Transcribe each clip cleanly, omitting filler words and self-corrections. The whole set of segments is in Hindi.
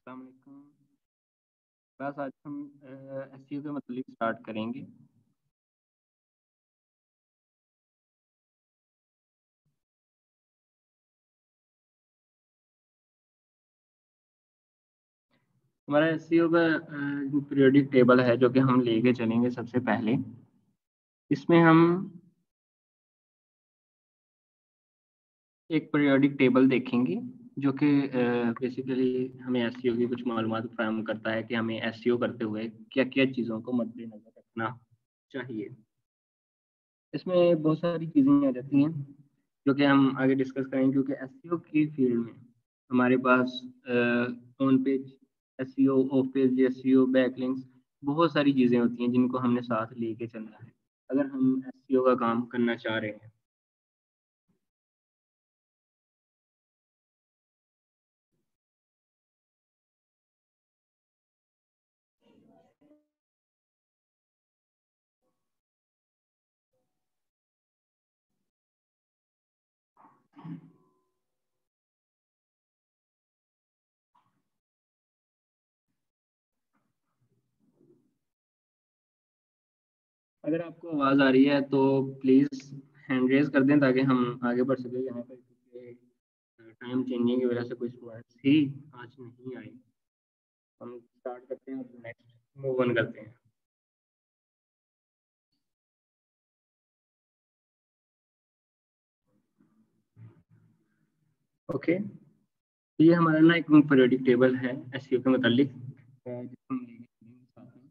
अस्सलाम वालेकुम। बस आज हम एसईओ के मतलब स्टार्ट करेंगे। हमारा एसईओ का जो पीरियोडिक टेबल है जो कि हम लेके चलेंगे सबसे पहले, इसमें हम एक पीरियोडिक टेबल देखेंगे जो कि बेसिकली हमें एसईओ की कुछ मालूमात फराहम करता है कि हमें एसईओ करते हुए क्या क्या चीज़ों को मद्देनजर रखना चाहिए। इसमें बहुत सारी चीज़ें आ जाती हैं जो कि हम आगे डिस्कस करेंगे, क्योंकि एसईओ की फील्ड में हमारे pass on page SEO, of page SEO, backlinks, बहुत सारी चीज़ें होती हैं जिनको हमने साथ लेके चलना है अगर हम एसईओ का काम करना चाह रहे हैं। अगर आपको आवाज़ आ रही है तो प्लीज़ हैंड रेज कर दें ताकि हम आगे बढ़ सकें। यहाँ पर टाइम चेंजिंग की वजह से कुछ स्टूडेंट्स ही आज नहीं आए। हम स्टार्ट करते हैं और नेक्स्ट मूव ऑन करते हैं। ओके, तो ये हमारा ना एक पीरियोडिक टेबल है एसईओ के मतलब जिसको हम लेंगे साथ में।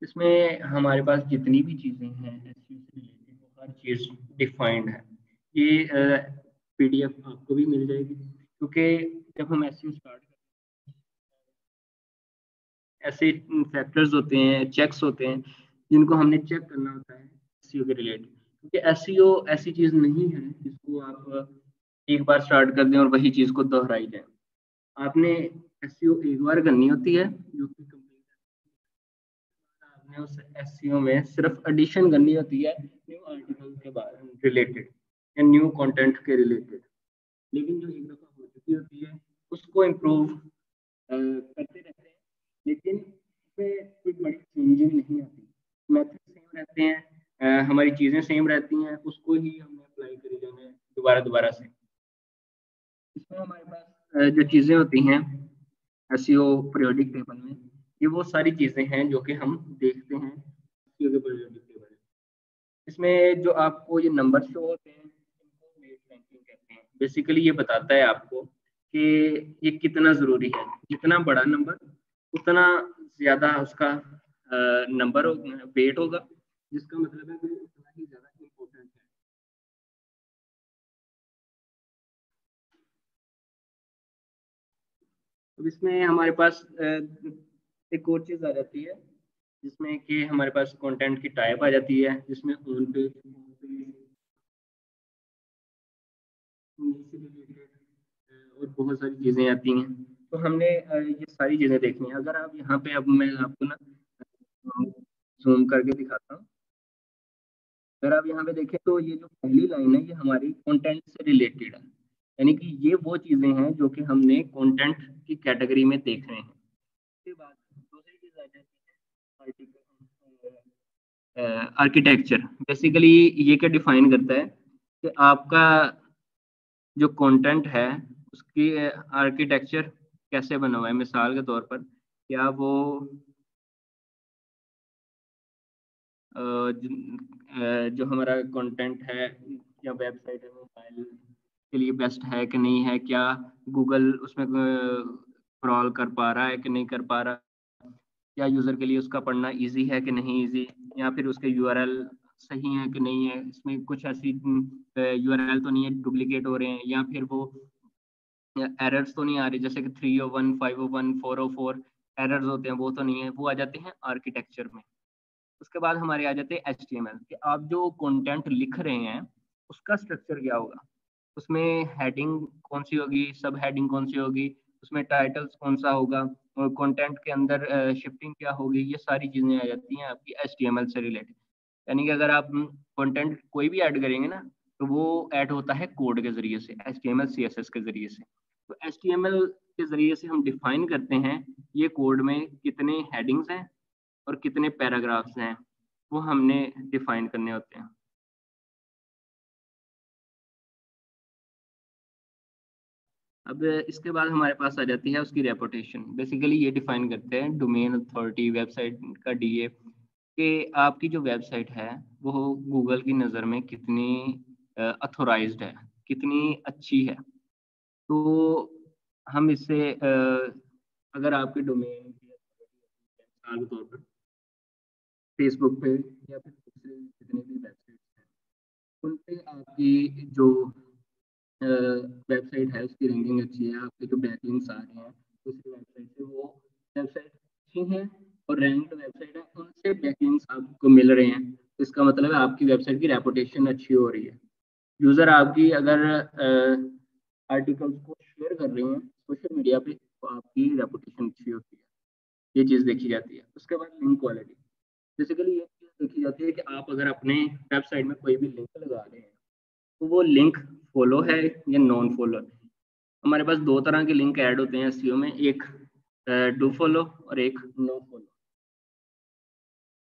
इसमें हमारे पास जितनी भी चीज़ें हैं एसईओ से रिलेटेड वो हर चीज़ डिफाइंड है। ये पीडीएफ आपको भी मिल जाएगी, क्योंकि जब हम एसईओ स्टार्ट करते हैं ऐसे फैक्टर्स होते हैं, चेक्स होते हैं जिनको हमने चेक करना होता है एसईओ के रिलेटेड, क्योंकि एसईओ ऐसी चीज़ नहीं है जिसको आप एक बार स्टार्ट कर दें और वही चीज़ को दोहराई जाए। आपने एसईओ एक बार करनी होती है जो कि आपने उस एसईओ में सिर्फ एडिशन करनी होती है न्यू आर्टिकल के बारे रिलेटेड या न्यू कंटेंट के रिलेटेड। लेकिन जो एक दफा हो चुकी होती है उसको इम्प्रूव करते रहते हैं, लेकिन उसमें कोई बड़ी चेंजिंग नहीं आती। मेथड सेम रहते हैं, हमारी चीज़ें सेम रहती हैं, उसको ही हमने अप्लाई करी जाना है दोबारा दोबारा से। इसमें हमारे पास जो चीज़ें होती हैं एसईओ पीरियोडिक टेबल में, ये वो सारी चीज़ें हैं जो कि हम देखते हैं एसईओ के पीरियोडिक टेबल में। इसमें जो आपको ये नंबर शो होते हैं इनको मेट रैंकिंग कहते हैं। बेसिकली ये बताता है आपको कि ये कितना ज़रूरी है। जितना बड़ा नंबर उतना ज़्यादा उसका नंबर वेट होगा, जिसका मतलब है कि उतना ही ज़्यादा इम्पोर्टेंट है। अब इसमें हमारे पास एक और चीज़ आ जाती है जिसमें कि हमारे पास कंटेंट की टाइप आ जाती है, जिसमें ऑन पेज से रिलेटेड और बहुत सारी चीज़ें आती हैं। तो हमने ये सारी चीज़ें देखनी है। अगर आप यहाँ पे, अब मैं आपको ना जूम करके दिखाता हूँ। अगर आप यहाँ पे देखें तो ये जो पहली लाइन है ये हमारी कंटेंट से रिलेटेड है, यानी कि ये वो चीज़ें हैं जो कि हमने कंटेंट की कैटेगरी में देख रहे हैं। उसके बाद दूसरी चीज़ आ जाती है आर्किटेक्चर। बेसिकली ये क्या डिफाइन करता है कि आपका जो कंटेंट है उसकी आर्किटेक्चर कैसे बना हुआ है। मिसाल के तौर पर क्या वो जो हमारा कंटेंट है या वेबसाइट है मोबाइल के लिए बेस्ट है कि नहीं है, क्या गूगल उसमें क्रॉल कर पा रहा है कि नहीं कर पा रहा, क्या यूज़र के लिए उसका पढ़ना इजी है कि नहीं इजी, या फिर उसके यूआरएल सही है कि नहीं है, इसमें कुछ ऐसी यूआरएल तो नहीं है डुप्लीकेट हो रहे हैं, या फिर वो एरर्स तो नहीं आ रही जैसे कि 301, 501, 404 एरर्स होते हैं, वो तो नहीं है। वो आ जाते हैं आर्किटेक्चर में। उसके बाद हमारे आ जाते हैं HTML कि आप जो कंटेंट लिख रहे हैं उसका स्ट्रक्चर क्या होगा, उसमें हेडिंग कौन सी होगी, सब हेडिंग कौन सी होगी, उसमें टाइटल्स कौन सा होगा, और कंटेंट के अंदर शिफ्टिंग क्या होगी। ये सारी चीज़ें आ जाती हैं आपकी HTML से रिलेटेड। यानी कि अगर आप कंटेंट कोई भी ऐड करेंगे ना तो वो ऐड होता है कोड के ज़रिए से, HTML CSS के ज़रिए से। तो HTML के ज़रिए से हम डिफाइन करते हैं ये कोड में कितने हेडिंग्स हैं और कितने पैराग्राफ्स हैं, वो हमने डिफाइन करने होते हैं। अब इसके बाद हमारे पास आ जाती है उसकी रेपुटेशन। बेसिकली ये डिफाइन करते हैं डोमेन अथॉरिटी, वेबसाइट का DA, कि आपकी जो वेबसाइट है वो गूगल की नज़र में कितनी अथोराइज्ड है, कितनी अच्छी है। तो हम इससे अगर आपके डोमेन की मिसाल के तौर पर फेसबुक पे या फिर दूसरे जितने भी वेबसाइट हैं उन पे आपकी जो वेबसाइट है उसकी रैंकिंग अच्छी है, आपके जो बैकलिंक्स आ रहे हैं दूसरी वेबसाइट से, वो वेबसाइट अच्छी है और रैंक्ड वेबसाइट है, उनसे बैकलिंक्स आपको मिल रहे हैं, तो इसका मतलब है आपकी वेबसाइट की रेपुटेशन अच्छी हो रही है। यूज़र आपकी अगर आर्टिकल्स को शेयर कर रहे हैं सोशल मीडिया पे तो आपकी रेपुटेशन अच्छी होती है, ये चीज़ देखी जाती है। उसके बाद लिंक क्वालिटी, बेसिकली ये चीज़ देखी जाती है कि आप अगर अपने वेबसाइट में कोई भी लिंक लगा रहे हैं तो वो लिंक फॉलो है या नॉन फॉलो है। हमारे पास दो तरह के लिंक ऐड होते हैं एसईओ में, एक डू फॉलो और एक नो फॉलो।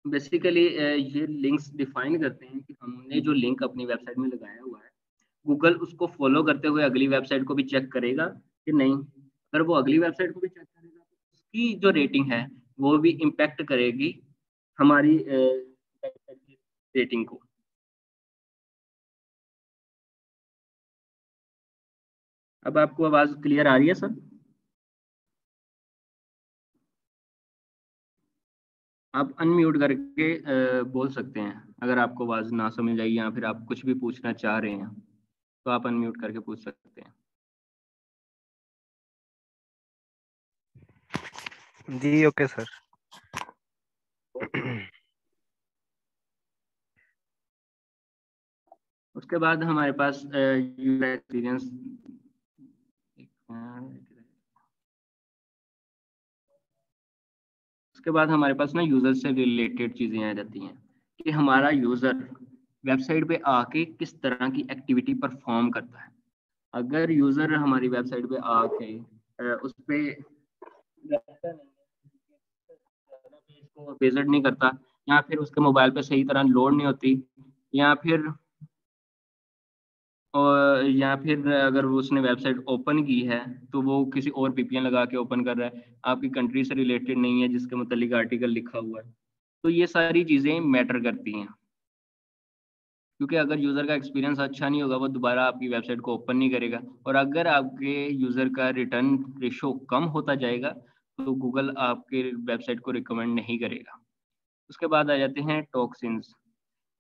बेसिकली ये लिंक्स डिफाइन करते हैं कि हमने जो लिंक अपनी वेबसाइट में लगाया हुआ है गूगल उसको फॉलो करते हुए अगली वेबसाइट को भी चेक करेगा कि नहीं। अगर वो अगली वेबसाइट को भी चेक करेगा तो उसकी जो रेटिंग है वो भी इम्पेक्ट करेगी हमारी वेबसाइट की रेटिंग को। अब आपको आवाज़ क्लियर आ रही है सर? आप अनम्यूट करके बोल सकते हैं अगर आपको आवाज़ ना समझ आई या फिर आप कुछ भी पूछना चाह रहे हैं तो आप अनम्यूट करके पूछ सकते हैं। जी ओके सर। उसके बाद हमारे पास यूजर एक्सपीरियंस, उसके बाद हमारे पास ना यूज़र से रिलेटेड चीज़ें आ जाती हैं कि हमारा यूज़र वेबसाइट पे आके किस तरह की एक्टिविटी परफॉर्म करता है। अगर यूज़र हमारी वेबसाइट पे आके उस पे रहता नहीं है, पेज को विजिट नहीं करता, या फिर उसके मोबाइल पे सही तरह लोड नहीं होती, या फिर और या फिर अगर वो उसने वेबसाइट ओपन की है तो वो किसी और VPN लगा के ओपन कर रहा है, आपकी कंट्री से रिलेटेड नहीं है जिसके मतलब आर्टिकल लिखा हुआ है, तो ये सारी चीज़ें मैटर करती हैं। क्योंकि अगर यूज़र का एक्सपीरियंस अच्छा नहीं होगा वो दोबारा आपकी वेबसाइट को ओपन नहीं करेगा, और अगर आपके यूज़र का रिटर्न रेशो कम होता जाएगा तो गूगल आपके वेबसाइट को रिकमेंड नहीं करेगा। उसके बाद आ जाते हैं टॉक्सिन्स।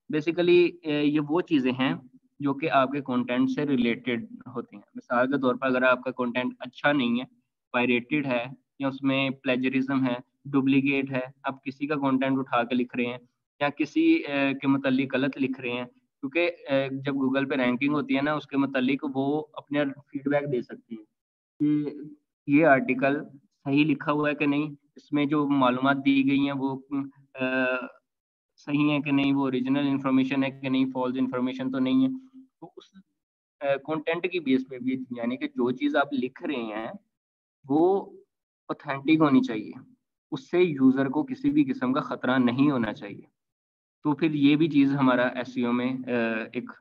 बेसिकली ये वो चीज़ें हैं जो कि आपके कंटेंट से रिलेटेड होती हैं। मिसाल के तौर पर अगर आपका कंटेंट अच्छा नहीं है, पायरेटेड है, या उसमें प्लेजरिज्म है, डुप्लीकेट है, आप किसी का कंटेंट उठा के लिख रहे हैं या किसी के मतलब गलत लिख रहे हैं, क्योंकि जब गूगल पे रैंकिंग होती है ना उसके मतलब वो अपने फीडबैक दे सकती है कि ये आर्टिकल सही लिखा हुआ है कि नहीं, इसमें जो मालूमात दी गई हैं वो सही है कि नहीं, वो ओरिजिनल इन्फॉर्मेशन है कि नहीं, फॉल्स इन्फॉर्मेशन तो नहीं है। तो उस कंटेंट की बेस पे भी, यानी कि जो चीज़ आप लिख रहे हैं वो ऑथेंटिक होनी चाहिए, उससे यूज़र को किसी भी किस्म का खतरा नहीं होना चाहिए। तो फिर ये भी चीज़ हमारा एसईओ में एक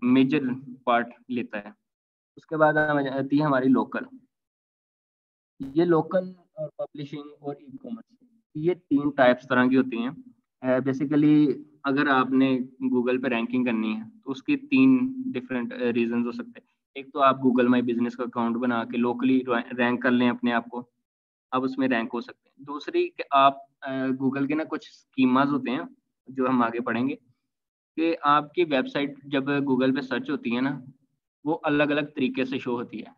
मेजर पार्ट लेता है। उसके बाद आ जाती है हमारी लोकल। ये लोकल और पब्लिशिंग और ई कॉमर्स, ये तीन टाइप्स तरह की होती हैं। बेसिकली अगर आपने गूगल पे रैंकिंग करनी है तो उसके तीन डिफरेंट रीजंस हो सकते हैं। एक तो आप गूगल माई बिजनेस का अकाउंट बना के लोकली रैंक कर लें अपने आप को, आप उसमें रैंक हो सकते हैं। दूसरी कि आप गूगल के ना कुछ स्कीमाज होते हैं जो हम आगे पढ़ेंगे, कि आपकी वेबसाइट जब गूगल पे सर्च होती है ना वो अलग अलग तरीके से शो होती है।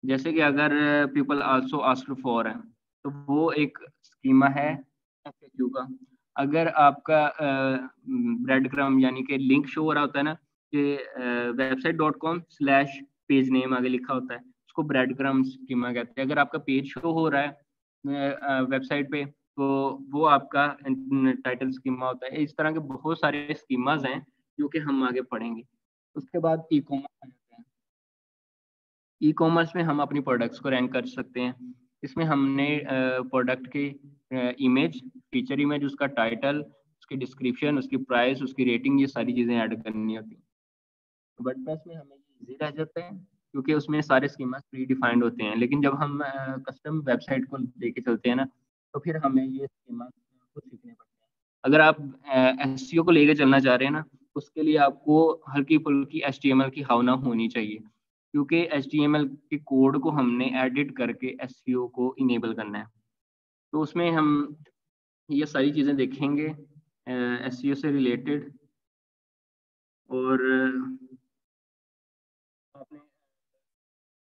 जैसे कि अगर पीपल आल्सो आस्क्ड फॉर है तो वो एक स्कीमा है FAQ का। अगर आपका ब्रेड क्रम यानी कि लिंक शो हो रहा होता है ना कि website.com/ पेज नेम आगे लिखा होता है, उसको ब्रेड क्रम स्कीमा कहते हैं। अगर आपका पेज शो हो रहा है वेबसाइट पे तो वो आपका टाइटल स्कीमा होता है। इस तरह के बहुत सारे स्कीमाज हैं जो कि हम आगे पढ़ेंगे। उसके बाद ई कॉमर्स आ जाता है। ई कॉमर्स में हम अपनी प्रोडक्ट्स को रैंक कर सकते हैं। इसमें हमने प्रोडक्ट की इमेज, फीचर इमेज, उसका टाइटल, उसकी डिस्क्रिप्शन, उसकी प्राइस, उसकी रेटिंग, ये सारी चीज़ें ऐड करनी होती हैं। वर्डप्रेस में हमें ये इजी रह जाता है क्योंकि उसमें सारे स्कीमास प्री डिफाइंड होते हैं, लेकिन जब हम कस्टम वेबसाइट को लेके चलते हैं ना, तो फिर हमें ये स्कीमास को सीखने पड़ते हैं। अगर आप एसईओ को लेके चलना चाह रहे हैं ना, उसके लिए आपको हल्की फुल्की एचटीएमएल की भावना होनी चाहिए, क्योंकि एचटीएमएल के कोड को हमने एडिट करके एसईओ को इनेबल करना है। तो उसमें हम ये सारी चीज़ें देखेंगे एसईओ से रिलेटेड। और आपने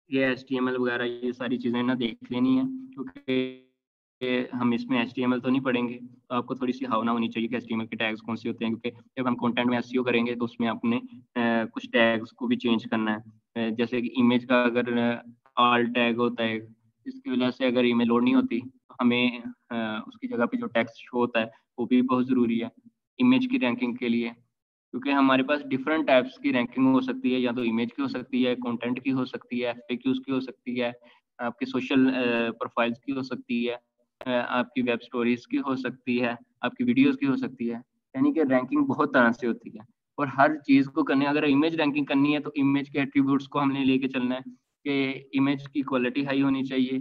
ये HTML वगैरह ये सारी चीज़ें ना देख लेनी है, क्योंकि हम इसमें HTML तो नहीं पढ़ेंगे, तो आपको थोड़ी सी भावना होनी चाहिए कि HTML के टैग्स कौन से होते हैं, क्योंकि जब हम कंटेंट में एसईओ करेंगे तो उसमें अपने कुछ टैग्स को भी चेंज करना है। जैसे कि इमेज का अगर ऑल टैग होता है, इसकी वजह से अगर इमेज लोड नहीं होती तो हमें उसकी जगह पे जो टेक्स्ट शो होता है वो भी बहुत ज़रूरी है इमेज की रैंकिंग के लिए, क्योंकि हमारे पास डिफरेंट टाइप्स की रैंकिंग हो सकती है, या तो इमेज की हो सकती है, कंटेंट की हो सकती है, FAQs की हो सकती है, आपके सोशल प्रोफाइल्स की हो सकती है, आपकी वेब स्टोरीज की हो सकती है, आपकी वीडियोस की हो सकती है। यानी कि रैंकिंग बहुत तरह से होती है, और हर चीज़ को करने, अगर इमेज रैंकिंग करनी है तो इमेज के एट्रीब्यूट्स को हमने लेके चलना है कि इमेज की क्वालिटी हाई होनी चाहिए,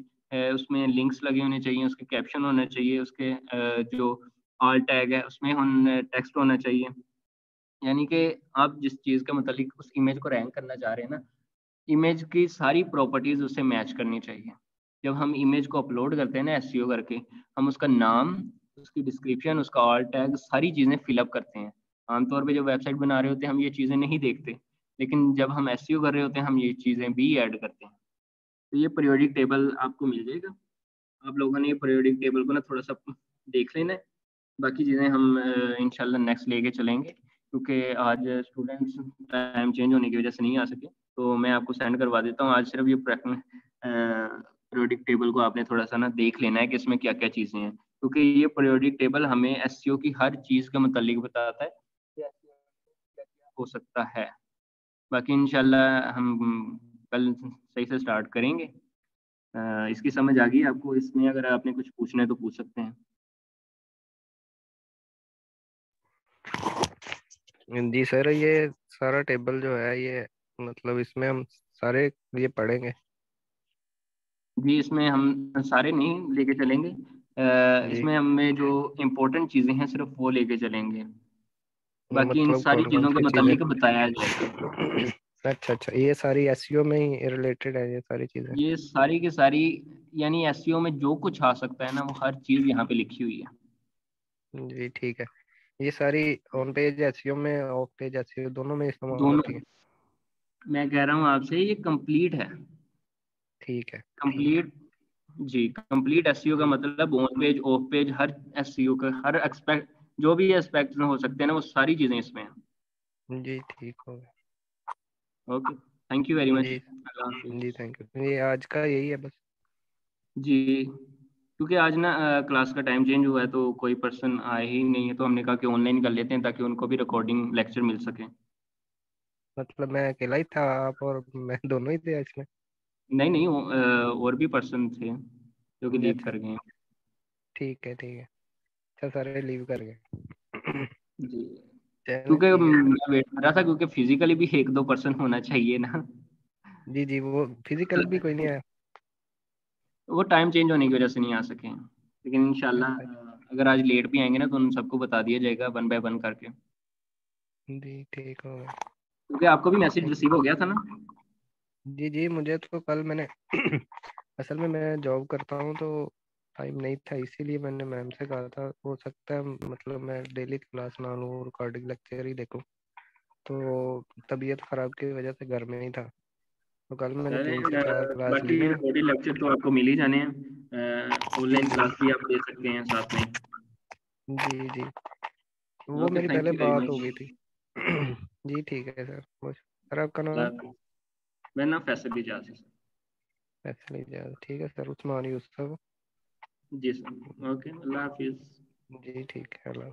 उसमें लिंक्स लगे होने चाहिए, उसके कैप्शन होने चाहिए, उसके जो ऑल टैग है उसमें टेक्स्ट होना चाहिए। यानी कि आप जिस चीज़ के मुतालिक उस इमेज को रैंक करना चाह रहे हैं ना, इमेज की सारी प्रॉपर्टीज उससे मैच करनी चाहिए। जब हम इमेज को अपलोड करते हैं ना एसईओ करके, हम उसका नाम, उसकी डिस्क्रिप्शन, उसका ऑल टैग, सारी चीज़ें फिलअप करते हैं। आमतौर पे जब वेबसाइट बना रहे होते हैं हम ये चीज़ें नहीं देखते, लेकिन जब हम एसईओ कर रहे होते हैं हम ये चीज़ें भी ऐड करते हैं। तो ये पीरियोडिक टेबल आपको मिल जाएगा। आप लोगों ने ये पीरियोडिक टेबल को ना थोड़ा सा देख लेना है। बाकी चीज़ें हम इंशाल्लाह नेक्स्ट लेके चलेंगे, क्योंकि आज स्टूडेंट्स टाइम चेंज होने की वजह से नहीं आ सके, तो मैं आपको सेंड करवा देता हूँ। आज सिर्फ ये पीरियोडिक टेबल को आपने थोड़ा सा ना देख लेना है कि इसमें क्या क्या चीज़ें हैं, क्योंकि ये पीरियोडिक टेबल हमें एसईओ की हर चीज़ के मुतालिक बताता है कि SEO क्या क्या हो सकता है। बाकी इंशाल्लाह हम कल सही से स्टार्ट करेंगे। इसकी समझ आ गई आपको? इसमें अगर आपने कुछ पूछना है तो पूछ सकते हैं। जी सर, ये सारा टेबल जो है ये मतलब इसमें हम सारे ये पढ़ेंगे। जी, इसमें हम सारे नहीं लेके चलेंगे, जी, इसमें हमें जो इम्पोर्टेंट चीज़ें हैं सिर्फ वो लेके चलेंगे। बाकी इन मतलब सारी कौन कौन चीज़ों के सी चीजें। मुतालिक बताया जाएगा। अच्छा अच्छा, ये सारी एसईओ में ही रिलेटेड है ये सारी चीजें। ये सारी की सारी, यानी एसईओ में जो कुछ आ सकता है ना, वो हर चीज़ यहाँ पे लिखी हुई है। जी ठीक है। ये सारी ऑन पेज एसईओ में ऑफ पेज एसईओ दोनों में इस्तेमाल दोनों, होती है। मैं कह रहा हूँ आपसे ये कंप्लीट है। ठीक है। कंप्लीट, जी, कंप्लीट एसईओ का मतलब on page of page her SEO का हर एक्सपेक्ट, जो भी एस्पेक्ट हो सकते हैं ना, वो सारी चीज़ें इसमें हैं। जी ठीक हो गया। Okay, thank you very much. जी। अल्लाह हाफिज़। जी थैंक यू, ये आज का यही है बस। जी, क्योंकि आज ना क्लास का टाइम चेंज हुआ है तो कोई पर्सन आए ही नहीं है, तो हमने कहा कि ऑनलाइन कर लेते हैं ताकि उनको भी रिकॉर्डिंग लेक्चर मिल सके। मतलब मैं अकेला ही था, आप और मैं दोनों ही थे इसमें। नहीं नहीं, और भी पर्सन थे जो कि जी लीव अच्छा, कर गए हैं। ठीक है ठीक है। अच्छा, सारे लीव कर गए। जी, चलो क्योंकि ठीक है। मैं वेट कर रहा था, क्योंकि फिजिकली भी एक दो पर्सन होना चाहिए ना। जी जी, वो फिजिकल भी कोई नहीं आया। वो टाइम चेंज होने की वजह से नहीं आ सके, लेकिन इंशाल्लाह अच्छा। अगर आज लेट भी आएंगे ना तो उन सबको बता दिया जाएगा वन बाय वन करके, जी ठीक हो गया। क्योंकि आपको भी मैसेज रिसीव हो गया था ना। जी जी, मुझे तो कल मैंने असल में मैं जॉब करता हूँ तो टाइम नहीं था, इसीलिए मैंने मैम से कहा था हो सकता है मतलब मैं डेली क्लास ना लूँ, रिकॉर्डिंग लेक्चर ही देखूँ। तो तबीयत खराब की वजह से घर में ही था, तो कल मैंने चले 3 से 4 क्लास बाकी ली हैं। रिकॉर्डेड लेक्चर तो आपको मिल ही जाने हैं, जी ऑनलाइन जी। क्लास भी आप दे सकते हैं साथ में। जी जी, वो ओके, मेरी थैंक पहले यू वेरी बात हो मच। गई थी। जी ठीक है सर। सर आपका नाम? मैं ना फैसल इजाज है। ऐसे नहीं जा, ठीक है सर, उस्मान यूसुफ। जी सर, ओके, अल्लाह हाफिज़। जी ठीक है, हेलो।